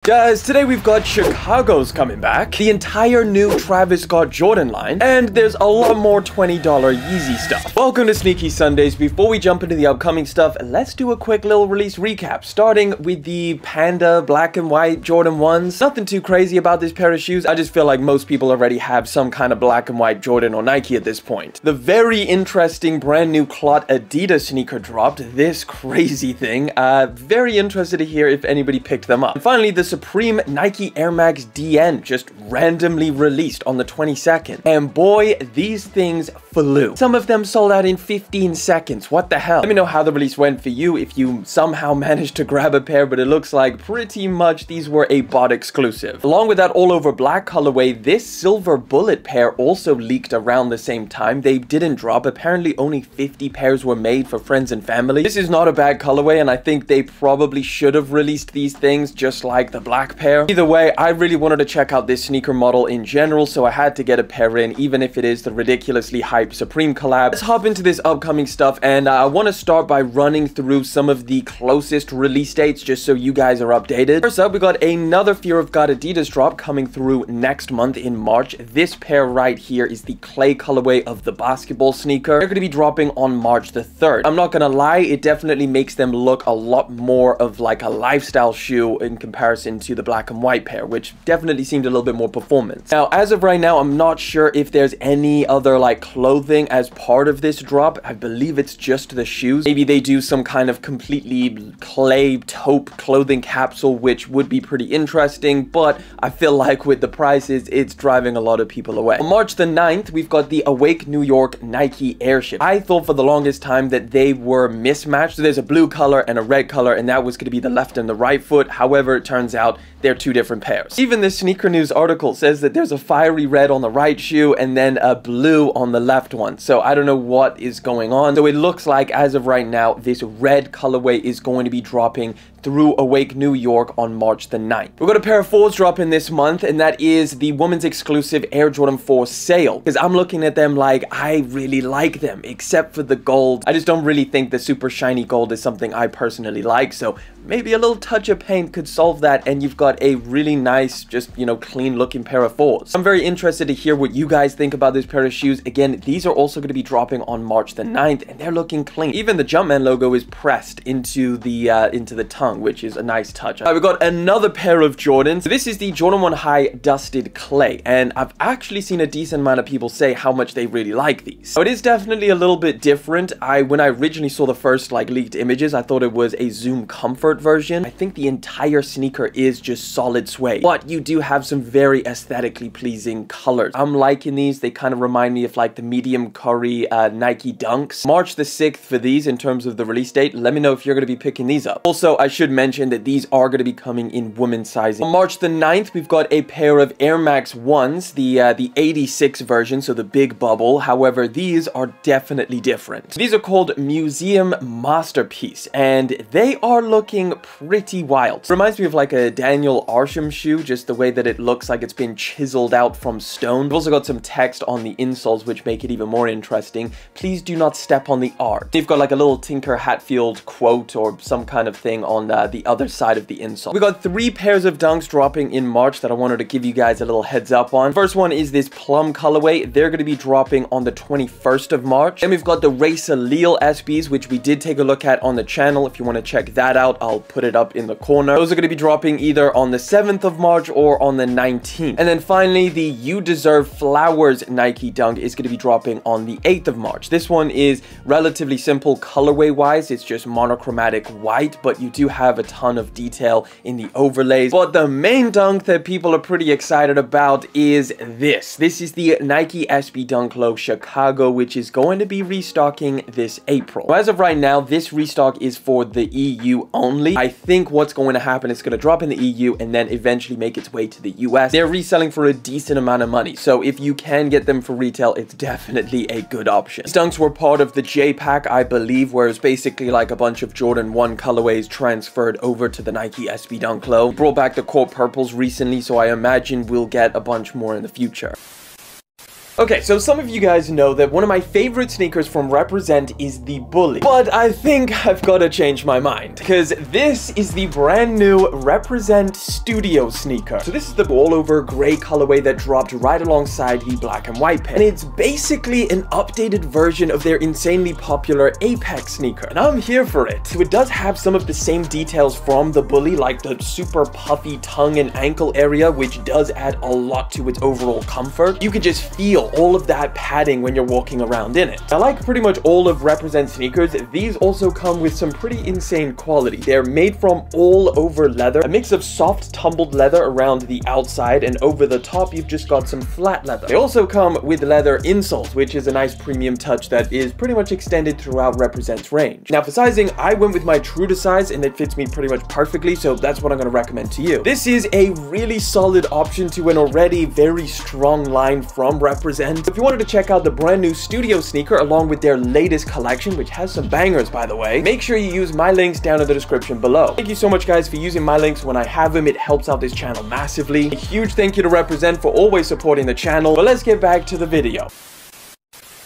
Guys, today we've got Chicago's coming back, the entire new Travis Scott Jordan line, and there's a lot more $20 Yeezy stuff. Welcome to Sneaky Sundays. Before we jump into the upcoming stuff, let's do a quick little release recap, starting with the Panda black and white Jordan 1s. Nothing too crazy about this pair of shoes. I just feel like most people already have some kind of black and white Jordan or Nike at this point. The very interesting brand new clot Adidas sneaker dropped, this crazy thing. Very interested to hear if anybody picked them up. And finally, the Supreme Nike Air Max DN just randomly released on the 22nd. And boy, these things flew. Some of them sold out in 15 seconds. What the hell? Let me know how the release went for you if you somehow managed to grab a pair, but it looks like pretty much these were a bot exclusive. Along with that all over black colorway, this silver bullet pair also leaked around the same time. They didn't drop. Apparently only 50 pairs were made for friends and family. This is not a bad colorway, and I think they probably should have released these things just like the black pair. Either way, I really wanted to check out this sneaker model in general, so I had to get a pair in, even if it is the ridiculously hyped Supreme collab. Let's hop into this upcoming stuff, and I want to start by running through some of the closest release dates just so you guys are updated. First up, we got another Fear of God Adidas drop coming through next month in March. This pair right here is the clay colorway of the basketball sneaker. They're going to be dropping on March the 3rd. I'm not gonna lie, it definitely makes them look a lot more of like a lifestyle shoe in comparison to the black and white pair, which definitely seemed a little bit more performance. Now, as of right now, I'm not sure if there's any other like clothing as part of this drop. I believe it's just the shoes. Maybe they do some kind of completely clay taupe clothing capsule, which would be pretty interesting, but I feel like with the prices, it's driving a lot of people away. On March the 9th, we've got the Awake New York Nike Airship. I thought for the longest time that they were mismatched. So there's a blue color and a red color, and that was going to be the left and the right foot. However, it turns out they're two different pairs. Even this Sneaker News article says that there's a fiery red on the right shoe and then a blue on the left one. So I don't know what is going on. So it looks like as of right now, this red colorway is going to be dropping through Awake New York on March the 9th. We've got a pair of 4s dropping this month, and that is the women's exclusive Air Jordan 4 Sale. Because I'm looking at them like, I really like them, except for the gold. I just don't really think the super shiny gold is something I personally like, so maybe a little touch of paint could solve that, and you've got a really nice, just, you know, clean looking pair of 4s. I'm very interested to hear what you guys think about this pair of shoes. Again, these are also going to be dropping on March the 9th, and they're looking clean. Even the Jumpman logo is pressed into the tongue, which is a nice touch. We've got another pair of Jordans. This is the Jordan 1 High Dusted Clay, and I've actually seen a decent amount of people say how much they really like these. So it is definitely a little bit different. When I originally saw the first like leaked images, I thought it was a Zoom Comfort version. I think the entire sneaker is just solid suede, but you do have some very aesthetically pleasing colors. I'm liking these. They kind of remind me of like the medium curry Nike Dunks. March the 6th for these in terms of the release date. Let me know if you're going to be picking these up. Also, I should mention that these are going to be coming in women's sizing. On March the 9th, we've got a pair of Air Max 1s, the 86 version, so the big bubble. However, these are definitely different. These are called Museum Masterpiece, and they are looking pretty wild. Reminds me of like a Daniel Arsham shoe, just the way that it looks like it's been chiseled out from stone. We've also got some text on the insoles, which make it even more interesting. Please do not step on the art. You've got like a little Tinker Hatfield quote or some kind of thing on the other side of the insole. We got 3 pairs of Dunks dropping in March that I wanted to give you guys a little heads up on. First one is this plum colorway. They're going to be dropping on the 21st of March. Then we've got the Racer Leal SBs, which we did take a look at on the channel. If you want to check that out, I'll put it up in the corner. Those are going to be dropping either on the 7th of March or on the 19th. And then finally, the You Deserve Flowers Nike Dunk is going to be dropping on the 8th of March. This one is relatively simple colorway wise. It's just monochromatic white, but you do have a ton of detail in the overlays. But the main dunk that people are pretty excited about is this. This is the Nike SB Dunk Low Chicago, which is going to be restocking this April. So as of right now, this restock is for the EU only. I think what's going to happen is going to drop in the EU and then eventually make its way to the US. They're reselling for a decent amount of money, so if you can get them for retail, it's definitely a good option. These dunks were part of the J pack, I believe, where it's basically like a bunch of Jordan 1 colorways transferred over to the Nike SB Dunk Low. We brought back the core purples recently, so I imagine we'll get a bunch more in the future. Okay, so some of you guys know that one of my favorite sneakers from Represent is the Bully, but I think I've got to change my mind because this is the brand new Represent Studio sneaker. So this is the all-over gray colorway that dropped right alongside the black and white pair, and it's basically an updated version of their insanely popular Apex sneaker, and I'm here for it. So it does have some of the same details from the Bully, like the super puffy tongue and ankle area, which does add a lot to its overall comfort. You can just feel all of that padding when you're walking around in it. I like pretty much all of Represent sneakers. These also come with some pretty insane quality. They're made from all over leather, a mix of soft tumbled leather around the outside, and over the top you've just got some flat leather. They also come with leather insoles, which is a nice premium touch that is pretty much extended throughout Represent's range. Now for sizing, I went with my true to size and it fits me pretty much perfectly, so that's what I'm going to recommend to you. This is a really solid option to an already very strong line from Represent. If you wanted to check out the brand new Studio sneaker along with their latest collection, which has some bangers by the way, make sure you use my links down in the description below. Thank you so much guys for using my links when I have them. It helps out this channel massively. A huge thank you to Represent for always supporting the channel. But let's get back to the video.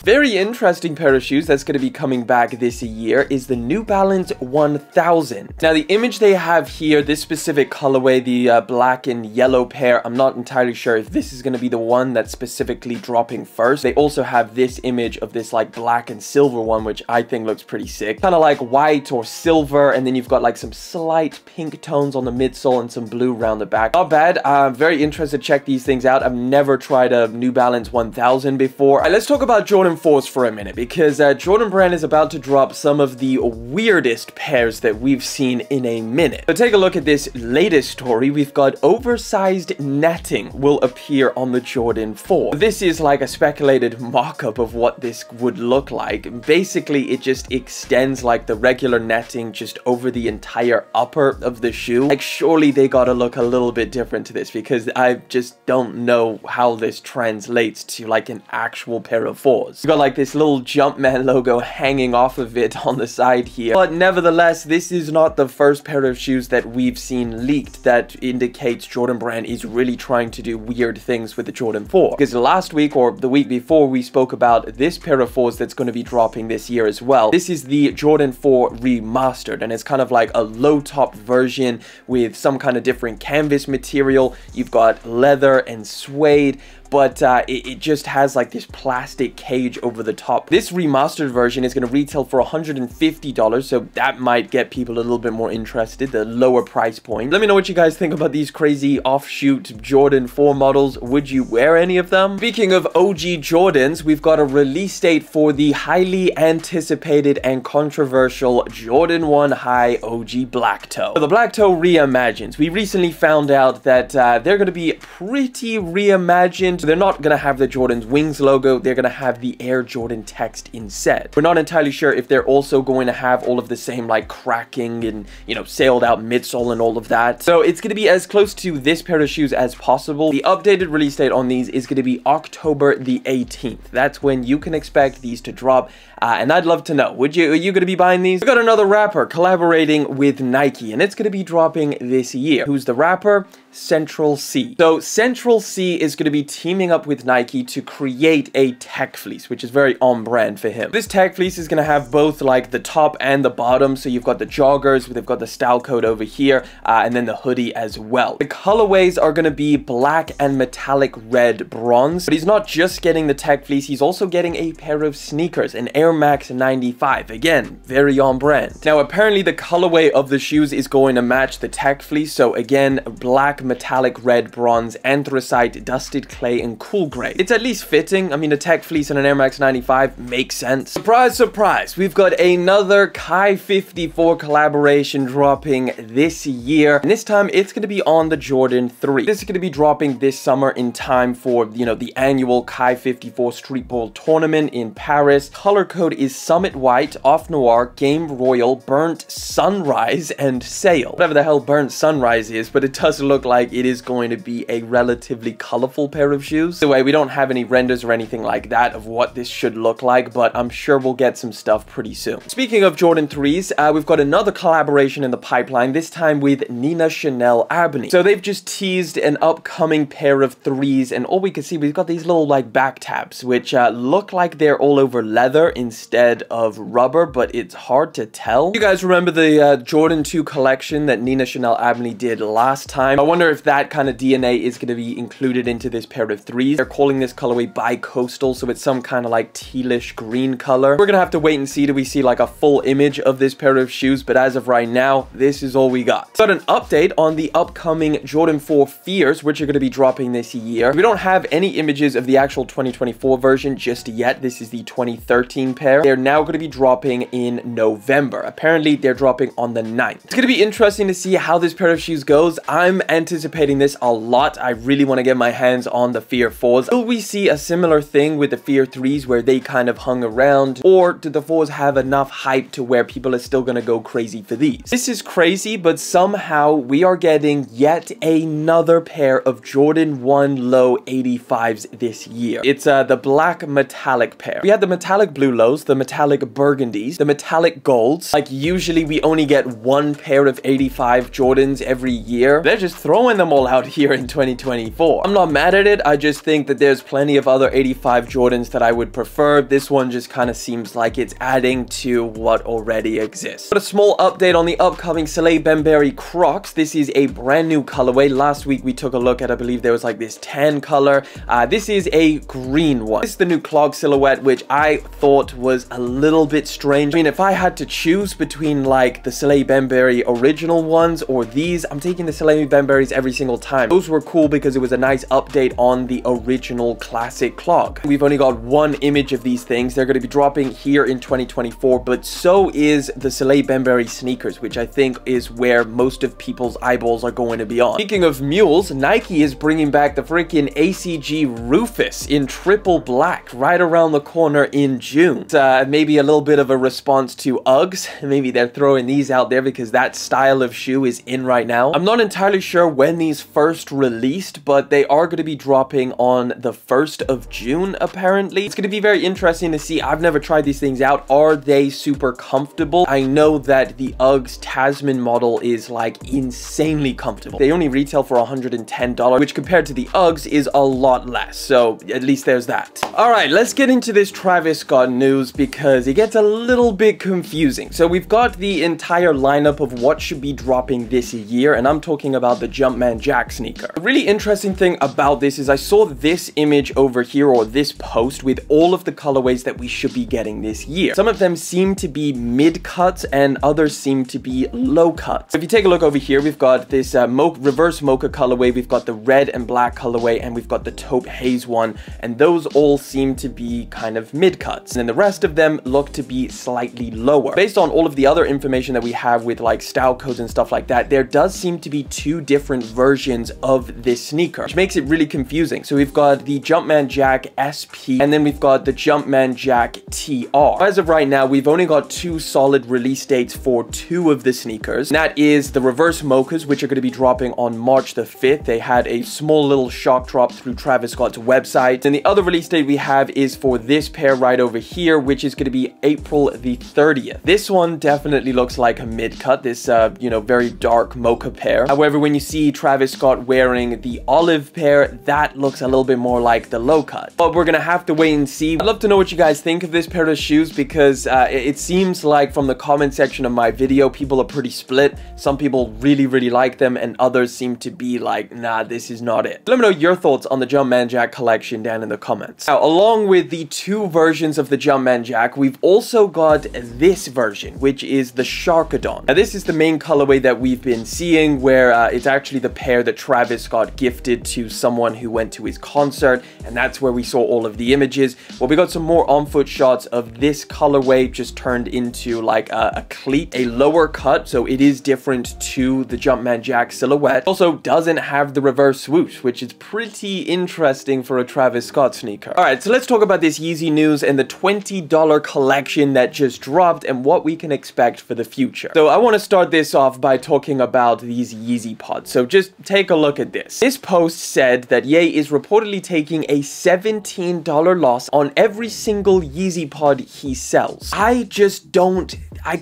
Very interesting pair of shoes that's going to be coming back this year is the New Balance 1000. Now the image they have here, this specific colorway, the black and yellow pair, I'm not entirely sure if this is going to be the one that's specifically dropping first. They also have this image of this like black and silver one, which I think looks pretty sick. Kind of like white or silver, and then you've got like some slight pink tones on the midsole and some blue around the back. Not bad. I'm very interested to check these things out. I've never tried a New Balance 1000 before. Let's talk about Jordan 4s for a minute, because Jordan Brand is about to drop some of the weirdest pairs that we've seen in a minute. So take a look at this latest story. We've got oversized netting will appear on the Jordan 4. This is like a speculated mock-up of what this would look like. Basically, it just extends like the regular netting just over the entire upper of the shoe. Like, surely they gotta look a little bit different to this, because I just don't know how this translates to like an actual pair of 4s. You've got like this little Jumpman logo hanging off of it on the side here, but nevertheless, this is not the first pair of shoes that we've seen leaked that indicates Jordan Brand is really trying to do weird things with the Jordan 4. Because last week or the week before, we spoke about this pair of 4s that's going to be dropping this year as well. This is the Jordan 4 Remastered, and it's kind of like a low top version with some kind of different canvas material. You've got leather and suede, but it just has like this plastic cage over the top. This remastered version is going to retail for $150, so that might get people a little bit more interested, the lower price point. Let me know what you guys think about these crazy offshoot Jordan 4 models. Would you wear any of them? Speaking of OG Jordans, we've got a release date for the highly anticipated and controversial Jordan 1 High OG Black Toe. So the Black Toe Reimagined. We recently found out that they're going to be pretty reimagined. So they're not going to have the Jordan's wings logo, they're going to have the Air Jordan text instead. We're not entirely sure if they're also going to have all of the same like cracking and, you know, sailed out midsole and all of that. So it's going to be as close to this pair of shoes as possible. The updated release date on these is going to be October the 18th. That's when you can expect these to drop. And I'd love to know, are you going to be buying these? We got another rapper collaborating with Nike, and it's going to be dropping this year. Who's the rapper? Central C. So Central C is going to be teaming up with Nike to create a tech fleece, which is very on brand for him. This tech fleece is going to have both like the top and the bottom. So you've got the joggers, they've got the style code over here, and then the hoodie as well. The colorways are going to be black and metallic red bronze, but he's not just getting the tech fleece, he's also getting a pair of sneakers, an Air Max 95. Again, very on brand. Now, apparently the colorway of the shoes is going to match the tech fleece. So again, black, metallic red, bronze, anthracite, dusted clay, and cool gray. It's at least fitting. I mean, a tech fleece and an Air Max 95 makes sense. Surprise, surprise, we've got another Kai 54 collaboration dropping this year, and this time it's going to be on the Jordan 3. This is going to be dropping this summer in time for, you know, the annual Kai 54 Street Ball tournament in Paris. Color code is Summit White, Off Noir, Game Royal, Burnt Sunrise, and Sail. Whatever the hell Burnt Sunrise is, but it does look like it is going to be a relatively colorful pair of shoes. By the way, we don't have any renders or anything like that of what this should look like, but I'm sure we'll get some stuff pretty soon. Speaking of Jordan 3s, we've got another collaboration in the pipeline, this time with Nina Chanel Abney. So they've just teased an upcoming pair of 3s, and all we can see, we've got these little like back tabs, which look like they're all over leather instead of rubber, but it's hard to tell. You guys remember the Jordan 2 collection that Nina Chanel Abney did last time? I wonder if that kind of DNA is going to be included into this pair of 3s. They're calling this colorway bi-coastal, so it's some kind of like tealish green color. We're gonna have to wait and see till we see like a full image of this pair of shoes, but as of right now, this is all we got. Got an update on the upcoming Jordan 4 Fears, which are going to be dropping this year. We don't have any images of the actual 2024 version just yet. This is the 2013 pair. They're now going to be dropping in November. Apparently, they're dropping on the 9th. It's going to be interesting to see how this pair of shoes goes. I'm anticipating this a lot. I really want to get my hands on the Fear 4s. Will we see a similar thing with the Fear 3s where they kind of hung around, or do the 4s have enough hype to where people are still going to go crazy for these? This is crazy, but somehow we are getting yet another pair of Jordan 1 Low 85s this year. It's the black metallic pair. We had the metallic blue lows, the metallic burgundies, the metallic golds. Like usually we only get one pair of 85 Jordans every year. They're just throwing them all out here in 2024. I'm not mad at it. I just think that there's plenty of other 85 Jordans that I would prefer. This one just kind of seems like it's adding to what already exists. But a small update on the upcoming Salehe Bembury Crocs. This is a brand new colorway. Last week we took a look at, I believe there was like this tan color. This is a green one. This is the new clog silhouette, which I thought was a little bit strange. I mean, if I had to choose between like the Salehe Bembury original ones or these, I'm taking the Salehe Bemburys every single time. Those were cool because it was a nice update on the original classic clog. We've only got one image of these things. They're going to be dropping here in 2024, but so is the Salehe Bembury sneakers, which I think is where most of people's eyeballs are going to be on. Speaking of mules, Nike is bringing back the freaking ACG Rufus in triple black right around the corner in June. It's, maybe a little bit of a response to Uggs. Maybe they're throwing these out there because that style of shoe is in right now. I'm not entirely sure when these first released, but they are going to be dropping on the 1st of June, apparently. It's going to be very interesting to see. I've never tried these things out. Are they super comfortable? I know that the Uggs Tasman model is like insanely comfortable. They only retail for $110, which compared to the Uggs is a lot less. So at least there's that. All right, let's get into this Travis Scott news because it gets a little bit confusing. So we've got the entire lineup of what should be dropping this year, and I'm talking about the Jumpman Jack sneaker. The really interesting thing about this is I saw this image over here, or this post, with all of the colorways that we should be getting this year. Some of them seem to be mid cuts and others seem to be low cuts. If you take a look over here, we've got this reverse mocha colorway, we've got the red and black colorway, and we've got the taupe haze one, and those all seem to be kind of mid cuts, and then the rest of them look to be slightly lower. Based on all of the other information that we have with like style codes and stuff like that, there does seem to be two different versions of this sneaker, which makes it really confusing. So we've got the Jumpman Jack SP, and then we've got the Jumpman Jack TR. As of right now, we've only got two solid release dates for two of the sneakers, and that is the reverse mochas, which are going to be dropping on March the 5th. They had a small little shock drop through Travis Scott's website, and the other release date we have is for this pair right over here, which is going to be April the 30th. This one definitely looks like a mid-cut, this you know, very dark mocha pair. However, when you see Travis Scott wearing the olive pair, that looks a little bit more like the low cut. But we're gonna have to wait and see. I'd love to know what you guys think of this pair of shoes because it seems like from the comment section of my video, people are pretty split. Some people really like them, and others seem to be like, nah, this is not it. Let me know your thoughts on the Jumpman Jack collection down in the comments. Now, along with the two versions of the Jumpman Jack, we've also got this version, which is the Sharkadon. Now, this is the main colorway that we've been seeing, where it's actually the pair that Travis Scott gifted to someone who went to his concert, and that's where we saw all of the images. Well, we got some more on-foot shots of this colorway just turned into like a cleat, a lower cut, so it is different to the Jumpman Jack silhouette. Also doesn't have the reverse swoosh, which is pretty interesting for a Travis Scott sneaker. All right, so let's talk about this Yeezy news and the $20 collection that just dropped and what we can expect for the future. So I want to start this off by talking about these Yeezy pods. So just take a look at this. This post said that Ye is reportedly taking a $17 loss on every single Yeezy pod he sells. I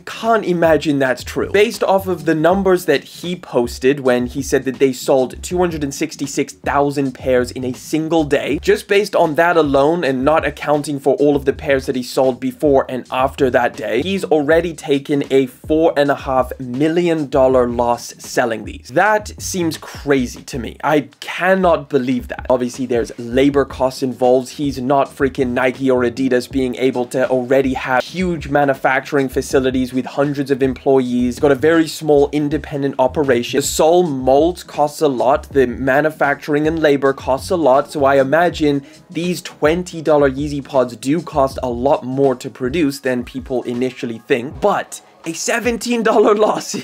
can't imagine that's true. Based off of the numbers that he posted when he said that they sold 266,000 pairs in a single day, just based on that alone and not accounting for all of the pairs that he sold before and after that day, he's already taken a $4.5 million loss selling these. That seems crazy to me. I cannot believe that. Obviously, there's labor costs involved. He's not freaking Nike or Adidas being able to already have huge manufacturing facilities with hundreds of employees. He's got a very small independent operation. The sole molds costs a lot. The manufacturing and labor costs a lot. So I imagine these $20 Yeezy pods do cost a lot more to produce than people initially think. But a $17 loss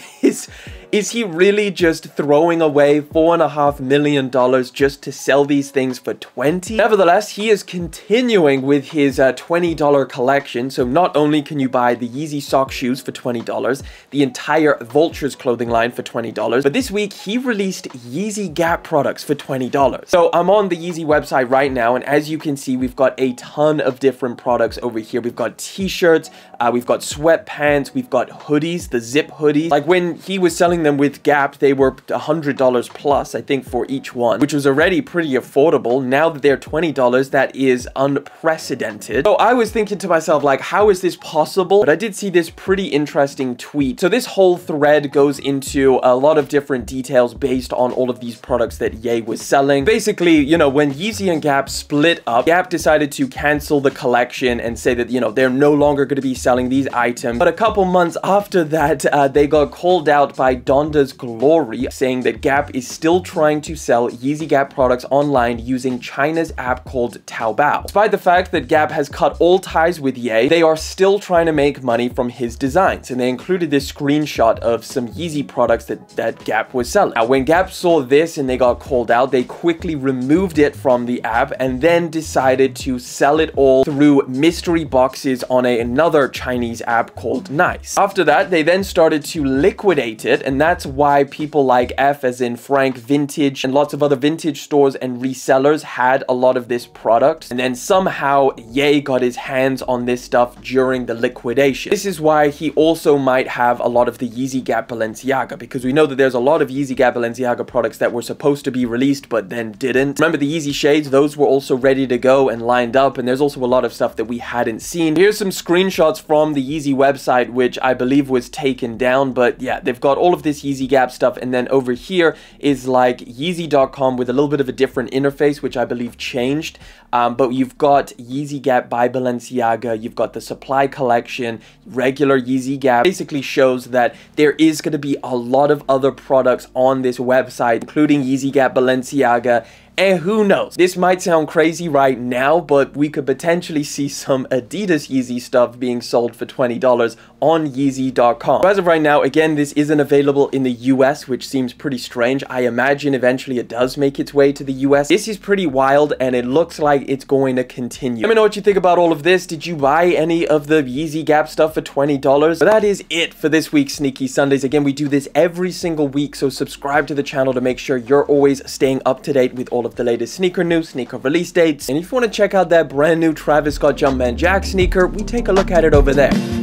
is he really just throwing away $4.5 million just to sell these things for $20? Nevertheless, he is continuing with his $20 collection. So not only can you buy the Yeezy sock shoes for $20, the entire Vultures clothing line for $20, but this week he released Yeezy Gap products for $20. So I'm on the Yeezy website right now, and as you can see, we've got a ton of different products over here. We've got t-shirts, we've got sweatpants, we've got hoodies, the zip hoodies. Like when he was selling them with Gap, they were $100 plus, I think, for each one, which was already pretty affordable. Now that they're $20, that is unprecedented. So I was thinking to myself, like, how is this possible? But I did see this pretty interesting tweet. So this whole thread goes into a lot of different details based on all of these products that Ye was selling. Basically, you know, when Yeezy and Gap split up, Gap decided to cancel the collection and say that, you know, they're no longer going to be selling these items. But a couple months after that, they got called out by Donda's Glory, saying that Gap is still trying to sell Yeezy Gap products online using China's app called Taobao. Despite the fact that Gap has cut all ties with Ye, they are still trying to make money from his designs, and they included this screenshot of some Yeezy products that Gap was selling. Now, when Gap saw this and they got called out, they quickly removed it from the app and then decided to sell it all through mystery boxes on another Chinese app called Nice. After that, they then started to liquidate it, and that's why people like F, as in Frank Vintage, and lots of other vintage stores and resellers had a lot of this product. And then somehow Ye got his hands on this stuff during the liquidation. This is why he also might have a lot of the Yeezy Gap Balenciaga, because we know that there's a lot of Yeezy Gap Balenciaga products that were supposed to be released but then didn't. Remember the Yeezy shades? Those were also ready to go and lined up, and there's also a lot of stuff that we hadn't seen. Here's some screenshots from the Yeezy website, which I believe was taken down, but yeah, they've got all of this Yeezy Gap stuff, and then over here is like Yeezy.com with a little bit of a different interface, which I believe changed. But you've got Yeezy Gap by Balenciaga, you've got the supply collection, regular Yeezy Gap. Basically shows that there is going to be a lot of other products on this website, including Yeezy Gap Balenciaga. And who knows, this might sound crazy right now, but we could potentially see some Adidas Yeezy stuff being sold for $20 on Yeezy.com. So as of right now, again, this isn't available in the US, which seems pretty strange. I imagine eventually it does make its way to the US. This is pretty wild, and it looks like it's going to continue. Let me know what you think about all of this. Did you buy any of the Yeezy Gap stuff for $20? But that is it for this week's Sneaky Sundays. Again, we do this every single week, so subscribe to the channel to make sure you're always staying up to date with all of the latest sneaker news, sneaker release dates, and if you want to check out that brand new Travis Scott Jumpman Jack sneaker, we take a look at it over there.